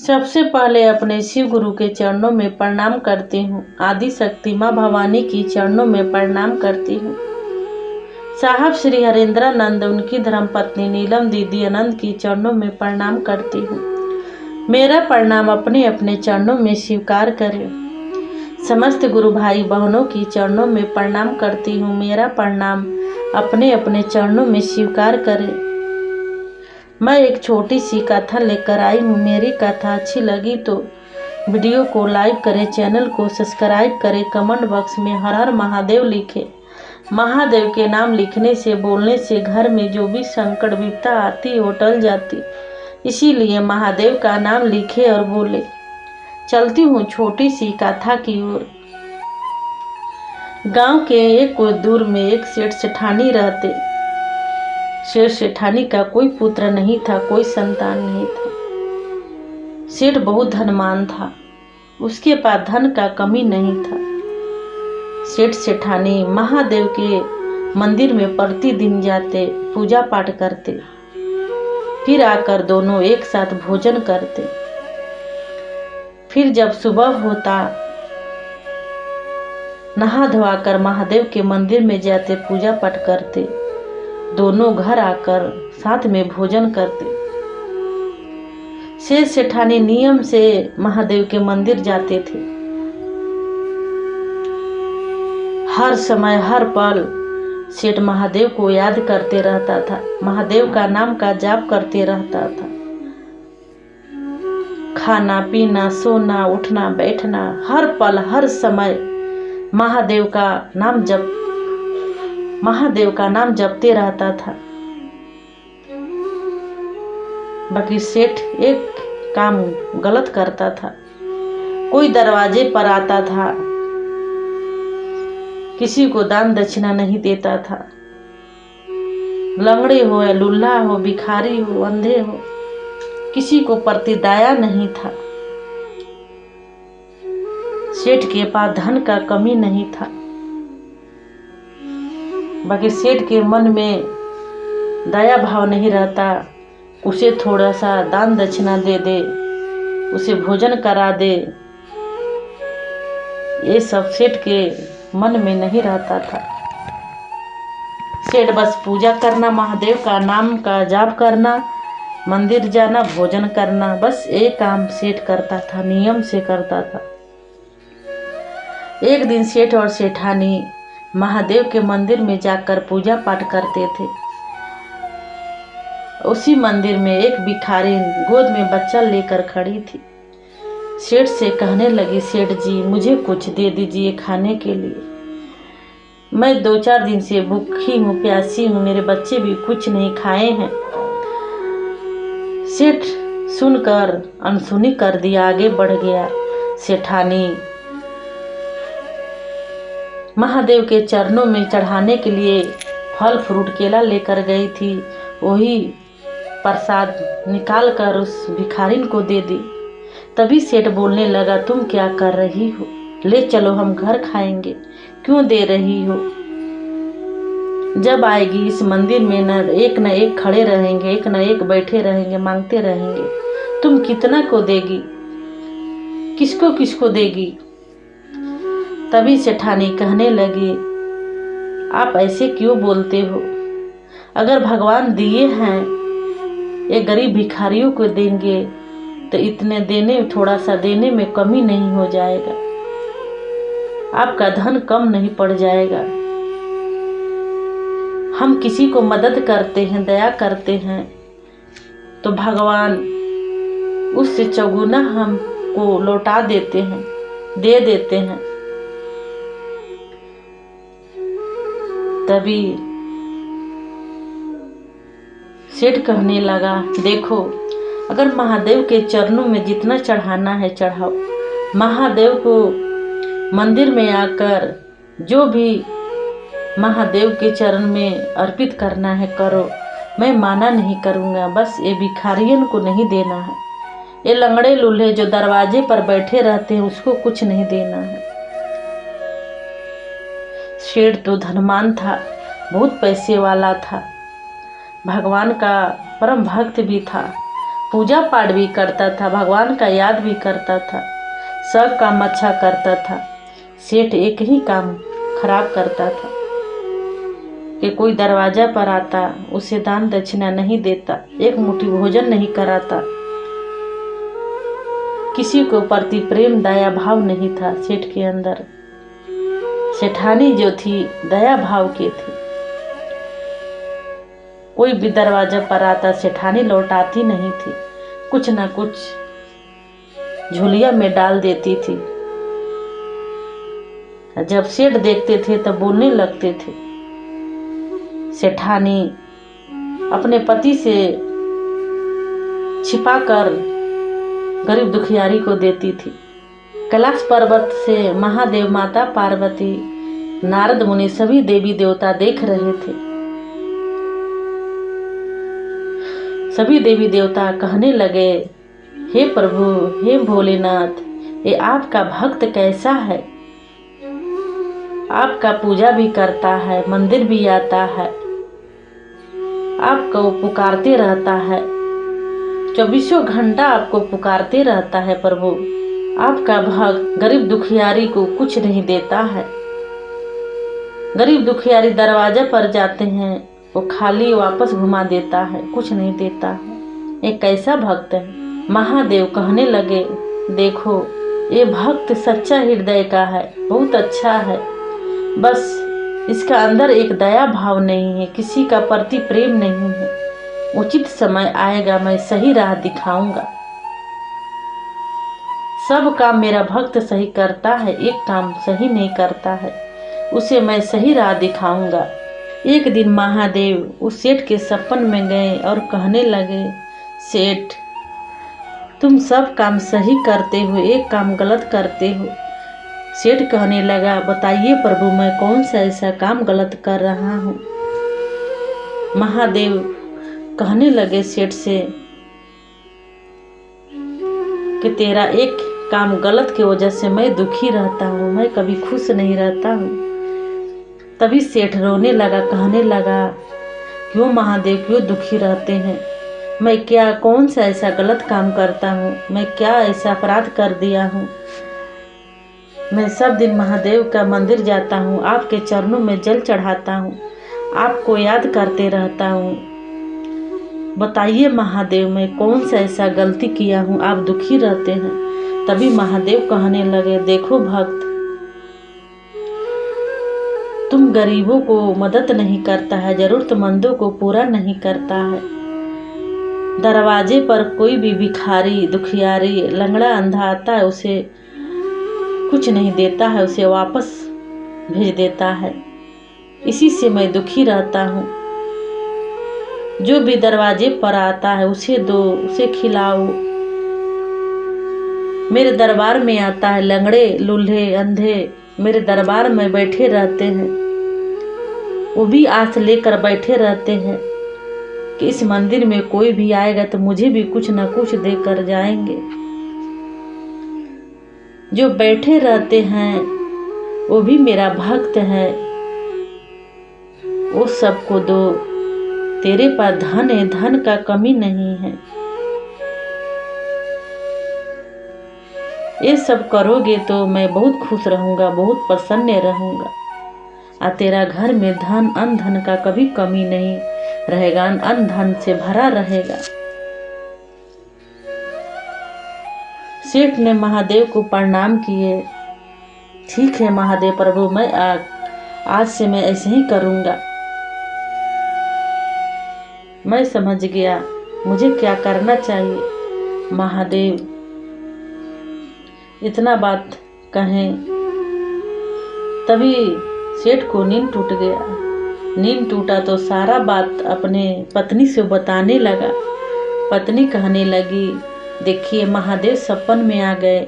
सबसे पहले अपने शिव गुरु के चरणों में प्रणाम करती हूँ। आदि शक्ति माँ भवानी की चरणों में प्रणाम करती हूँ। साहब श्री हरेंद्रानंद, उनकी धर्मपत्नी नीलम दीदी आनंद की चरणों में प्रणाम करती हूँ। मेरा प्रणाम अपने अपने चरणों में स्वीकार करें। समस्त गुरु भाई बहनों की चरणों में प्रणाम करती हूँ। मेरा प्रणाम अपने अपने चरणों में स्वीकार करें। मैं एक छोटी सी कथा लेकर आई हूँ। मेरी कथा अच्छी लगी तो वीडियो को लाइक करें, चैनल को सब्सक्राइब करें, कमेंट बॉक्स में हर हर महादेव लिखें। महादेव के नाम लिखने से, बोलने से घर में जो भी संकट विपदा आती वो टल जाती। इसीलिए महादेव का नाम लिखे और बोले। चलती हूँ छोटी सी कथा की ओर। गांव के एक कुछ दूर में एक सेठ सेठानी रहते। सेठ सेठानी का कोई पुत्र नहीं था, कोई संतान नहीं था। सेठ बहुत धनवान था, उसके पास धन का कमी नहीं था। सेठ सेठानी महादेव के मंदिर में प्रतिदिन जाते, पूजा पाठ करते, फिर आकर दोनों एक साथ भोजन करते। फिर जब सुबह होता, नहा धोआ कर महादेव के मंदिर में जाते, पूजा पाठ करते। दोनों घर आकर साथ में भोजन करते। सेठ सेठानी नियम से महादेव के मंदिर जाते थे। हर समय हर पल सेठ महादेव को याद करते रहता था, महादेव का नाम का जाप करते रहता था। खाना पीना, सोना, उठना, बैठना, हर पल हर समय महादेव का नाम जपते रहता था। बाकी सेठ एक काम गलत करता था। कोई दरवाजे पर आता था, किसी को दान दक्षिणा नहीं देता था। लंगड़े हो या लुल्हा हो, भिखारी हो, अंधे हो, किसी को प्रति दया नहीं था। सेठ के पास धन का कमी नहीं था। बाकी सेठ के मन में दया भाव नहीं रहता। उसे थोड़ा सा दान दक्षिणा दे दे, उसे भोजन करा दे, ये सब सेठ के मन में नहीं रहता था। सेठ बस पूजा करना, महादेव का नाम का जाप करना, मंदिर जाना, भोजन करना, बस एक काम सेठ करता था, नियम से करता था। एक दिन सेठ और सेठानी महादेव के मंदिर में जाकर पूजा पाठ करते थे। उसी मंदिर में एक भिखारी गोद में बच्चा लेकर खड़ी थी। सेठ से कहने लगी, सेठ जी मुझे कुछ दे दीजिए खाने के लिए। मैं 2-4 दिन से भूखी हूँ, प्यासी हूँ, मेरे बच्चे भी कुछ नहीं खाए हैं। सेठ सुनकर अनसुनी कर दिया, आगे बढ़ गया। सेठानी महादेव के चरणों में चढ़ाने के लिए फल फ्रूट केला लेकर गई थी। वही प्रसाद निकाल कर उस भिखारिन को दे दी। तभी सेठ बोलने लगा, तुम क्या कर रही हो? ले चलो, हम घर खाएंगे। क्यों दे रही हो? जब आएगी इस मंदिर में न एक खड़े रहेंगे, एक न एक बैठे रहेंगे, मांगते रहेंगे। तुम कितना को देगी? किसको किसको देगी? तभी सेठानी कहने लगी, आप ऐसे क्यों बोलते हो? अगर भगवान दिए हैं, ये गरीब भिखारियों को देंगे तो इतने देने, थोड़ा सा देने में कमी नहीं हो जाएगा, आपका धन कम नहीं पड़ जाएगा। हम किसी को मदद करते हैं, दया करते हैं, तो भगवान उससे चौगुना हमको लौटा देते हैं, दे देते हैं। तभी सेठ कहने लगा, देखो, अगर महादेव के चरणों में जितना चढ़ाना है चढ़ाओ। महादेव को मंदिर में आकर जो भी महादेव के चरण में अर्पित करना है करो, मैं माना नहीं करूँगा। बस ये भिखारियन को नहीं देना है, ये लंगड़े लूल्हे जो दरवाजे पर बैठे रहते हैं उसको कुछ नहीं देना है। सेठ तो धनवान था, बहुत पैसे वाला था, भगवान का परम भक्त भी था। पूजा पाठ भी करता था, भगवान का याद भी करता था, सब काम अच्छा करता था। सेठ एक ही काम खराब करता था कि कोई दरवाजा पर आता, उसे दान दक्षिणा नहीं देता, एक मुट्ठी भोजन नहीं कराता। किसी को प्रति प्रेम दया भाव नहीं था सेठ के अंदर। सेठानी जो थी दया भाव की थी। कोई भी दरवाजा पर आता, सेठानी लौटाती नहीं थी, कुछ न कुछ झोलिया में डाल देती थी। जब सेठ देखते थे तब बोलने लगते थे। सेठानी अपने पति से छिपाकर गरीब दुखियारी को देती थी। कैलाश पर्वत से महादेव, माता पार्वती, नारद मुनि सभी देवी देवता देख रहे थे। सभी देवी देवता कहने लगे, हे प्रभु, हे भोलेनाथ, ये आपका भक्त कैसा है? आपका पूजा भी करता है, मंदिर भी आता है, आपको पुकारते रहता है, 24 घंटा आपको पुकारते रहता है प्रभु। आपका भक्त गरीब दुखियारी को कुछ नहीं देता है। गरीब दुखियारी दरवाजा पर जाते हैं, वो खाली वापस घुमा देता है, कुछ नहीं देता है। ये कैसा भक्त है? महादेव कहने लगे, देखो ये भक्त सच्चा हृदय का है, बहुत अच्छा है, बस इसका अंदर एक दया भाव नहीं है, किसी का प्रति प्रेम नहीं है। उचित समय आएगा, मैं सही राह दिखाऊंगा। सब काम मेरा भक्त सही करता है, एक काम सही नहीं करता है, उसे मैं सही राह दिखाऊंगा। एक दिन महादेव उस सेठ के सपन में गए और कहने लगे, सेठ तुम सब काम सही करते हो, एक काम गलत करते हो। सेठ कहने लगा, बताइए प्रभु, मैं कौन सा ऐसा काम गलत कर रहा हूँ? महादेव कहने लगे सेठ से कि तेरा एक काम गलत की वजह से मैं दुखी रहता हूँ, मैं कभी खुश नहीं रहता हूँ। तभी सेठ रोने लगा, कहने लगा, क्यों महादेव, क्यों दुखी रहते हैं? मैं क्या कौन सा ऐसा गलत काम करता हूँ? मैं क्या ऐसा अपराध कर दिया हूँ? मैं सब दिन महादेव का मंदिर जाता हूँ, आपके चरणों में जल चढ़ाता हूँ, आपको याद करते रहता हूँ। बताइए महादेव, मैं कौन सा ऐसा गलती किया हूँ, आप दुखी रहते हैं? तभी महादेव कहने लगे, देखो भक्त, तुम गरीबों को मदद नहीं करता है, जरूरतमंदों को पूरा नहीं करता है। दरवाजे पर कोई भी भिखारी, दुखियारी, लंगड़ा, अंधा आता है, उसे कुछ नहीं देता है, उसे वापस भेज देता है। इसी से मैं दुखी रहता हूँ। जो भी दरवाजे पर आता है उसे दो, उसे खिलाओ। मेरे दरबार में आता है, लंगड़े, लूल्हे, अंधे मेरे दरबार में बैठे रहते हैं, वो भी आस लेकर बैठे रहते हैं कि इस मंदिर में कोई भी आएगा तो मुझे भी कुछ न कुछ देकर जाएंगे। जो बैठे रहते हैं वो भी मेरा भक्त है, वो सबको दो। तेरे पास धन है, धन का कमी नहीं है। ये सब करोगे तो मैं बहुत खुश रहूँगा, बहुत प्रसन्न रहूँगा, और तेरा घर में धन, अन्न धन का कभी कमी नहीं रहेगा, अन्न धन से भरा रहेगा। सेठ ने महादेव को प्रणाम किए। ठीक है महादेव प्रभु, मैं आज से मैं ऐसे ही करूँगा। मैं समझ गया मुझे क्या करना चाहिए। महादेव इतना बात कहें, तभी सेठ को नींद टूट गया। नींद टूटा तो सारा बात अपने पत्नी से बताने लगा। पत्नी कहने लगी, देखिए महादेव सपन में आ गए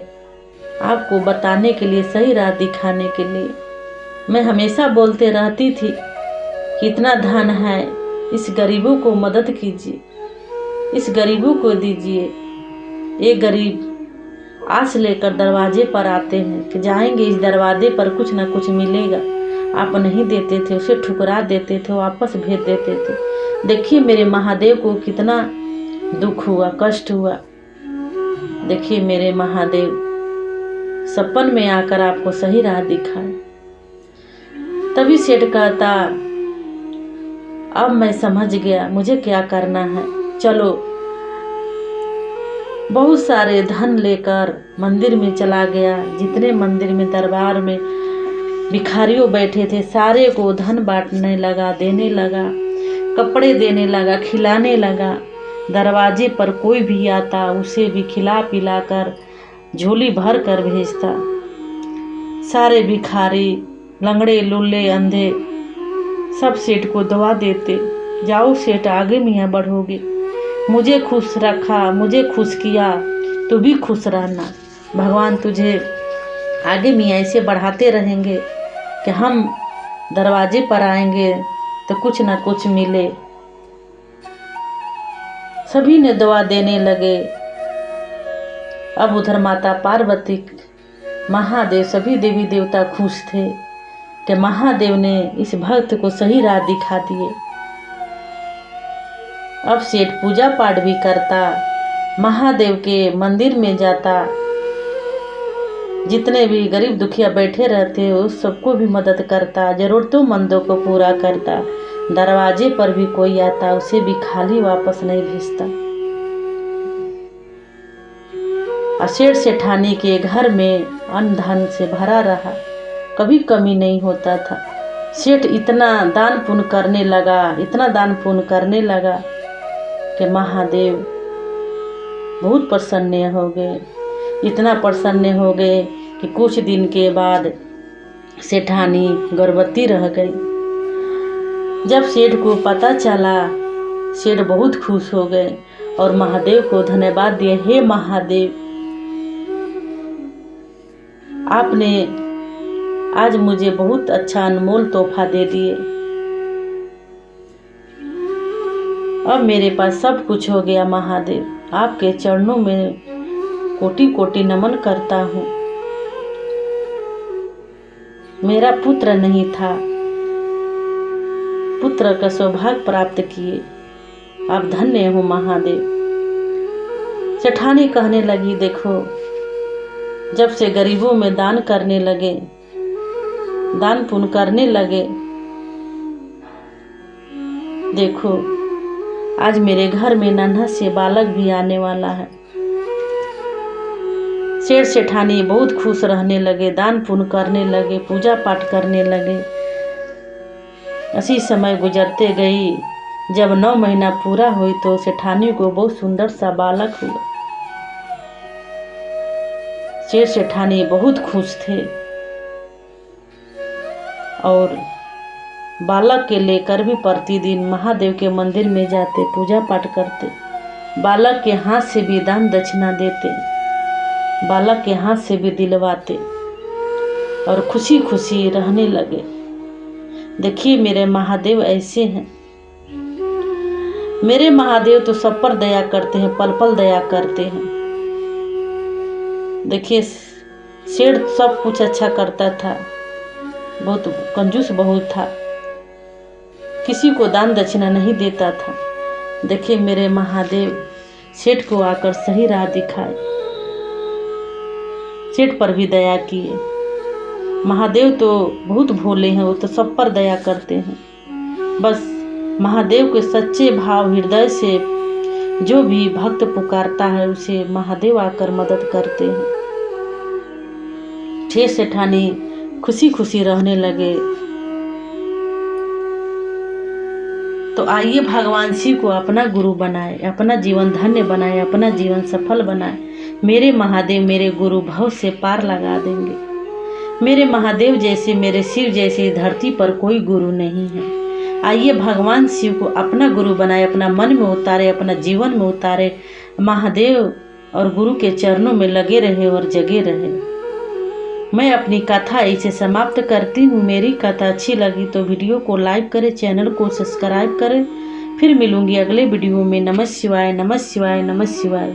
आपको बताने के लिए, सही राह दिखाने के लिए। मैं हमेशा बोलते रहती थी कि इतना धन है, इस गरीबों को मदद कीजिए, इस गरीबों को दीजिए। ये गरीब आस लेकर दरवाजे पर आते हैं कि जाएंगे इस दरवाजे पर कुछ न कुछ मिलेगा। आप नहीं देते थे, उसे ठुकरा देते थे, वापस भेज देते थे। देखिए मेरे महादेव को कितना दुख हुआ, कष्ट हुआ। देखिए मेरे महादेव सपन में आकर आपको सही राह दिखाए। तभी सेठ कहता, अब मैं समझ गया मुझे क्या करना है। चलो, बहुत सारे धन लेकर मंदिर में चला गया। जितने मंदिर में दरबार में भिखारियों बैठे थे सारे को धन बांटने लगा, देने लगा, कपड़े देने लगा, खिलाने लगा। दरवाजे पर कोई भी आता उसे भी खिला पिला कर झोली भर कर भेजता। सारे भिखारी, लंगड़े, लुल्ले, अंधे सब सेठ को दुआ देते, जाओ सेठ आगे मियाँ बढ़ोगे, मुझे खुश रखा, मुझे खुश किया, तू भी खुश रहना, भगवान तुझे आगे मियाँ ऐसे बढ़ाते रहेंगे कि हम दरवाजे पर आएंगे तो कुछ ना कुछ मिले। सभी ने दुआ देने लगे। अब उधर माता पार्वती, महादेव, सभी देवी देवता खुश थे कि महादेव ने इस भक्त को सही राह दिखा दिए। अब सेठ पूजा पाठ भी करता, महादेव के मंदिर में जाता, जितने भी गरीब दुखिया बैठे रहते उस सबको भी मदद करता, जरूरतमंदों को पूरा करता। दरवाजे पर भी कोई आता उसे भी खाली वापस नहीं भेजता। सेठ सेठानी के घर में अन्न धन से भरा रहा, कभी कमी नहीं होता था। सेठ इतना दान पुण्य करने लगा, इतना दान पुण्य करने लगा कि महादेव बहुत प्रसन्न हो गए। इतना प्रसन्न हो गए कि कुछ दिन के बाद सेठानी गर्भवती रह गई। जब सेठ को पता चला, सेठ बहुत खुश हो गए और महादेव को धन्यवाद दिए। हे महादेव, आपने आज मुझे बहुत अच्छा अनमोल तोहफा दे दिए। अब मेरे पास सब कुछ हो गया महादेव, आपके चरणों में कोटि कोटि नमन करता हूँ। मेरा पुत्र नहीं था, पुत्र का सौभाग्य प्राप्त किए, आप धन्य हो महादेव। सेठानी कहने लगी, देखो जब से गरीबों में दान करने लगे, दान पुण्य करने लगे, देखो आज मेरे घर में नन्हा से बालक भी आने वाला है। सेठ सेठानी बहुत खुश रहने लगे, दान पुण्य करने लगे, पूजा पाठ करने लगे। इसी समय गुजरते गई। जब 9 महीना पूरा हुई तो सेठानी को बहुत सुंदर सा बालक हुआ। सेठ सेठानी बहुत खुश थे और बालक के लेकर भी प्रतिदिन महादेव के मंदिर में जाते, पूजा पाठ करते, बालक के हाथ से भी दान दक्षिणा देते, बालक के हाथ से भी दिलवाते और खुशी खुशी रहने लगे। देखिए मेरे महादेव ऐसे हैं। मेरे महादेव तो सब पर दया करते हैं, पल पल दया करते हैं। देखिए सेठ सब कुछ अच्छा करता था, बहुत कंजूस बहुत था, किसी को दान दक्षिणा नहीं देता था। देखिए मेरे महादेव सेठ को आकर सही राह दिखाए, सेठ पर भी दया किए। महादेव तो बहुत भोले हैं, वो तो सब पर दया करते हैं। बस महादेव के सच्चे भाव हृदय से जो भी भक्त पुकारता है उसे महादेव आकर मदद करते हैं। सेठ सेठानी खुशी खुशी रहने लगे। तो आइए भगवान शिव को अपना गुरु बनाए, अपना जीवन धन्य बनाए, अपना जीवन सफल बनाए। मेरे महादेव मेरे गुरु भव से पार लगा देंगे। मेरे महादेव जैसे, मेरे शिव जैसे धरती पर कोई गुरु नहीं है। आइए भगवान शिव को अपना गुरु बनाए, अपना मन में उतारे, अपना जीवन में उतारे। महादेव और गुरु के चरणों में लगे रहे और जगे रहे। मैं अपनी कथा इसे समाप्त करती हूँ। मेरी कथा अच्छी लगी तो वीडियो को लाइक करें, चैनल को सब्सक्राइब करें। फिर मिलूंगी अगले वीडियो में। नमः शिवाय, नमः शिवाय, नमः शिवाय।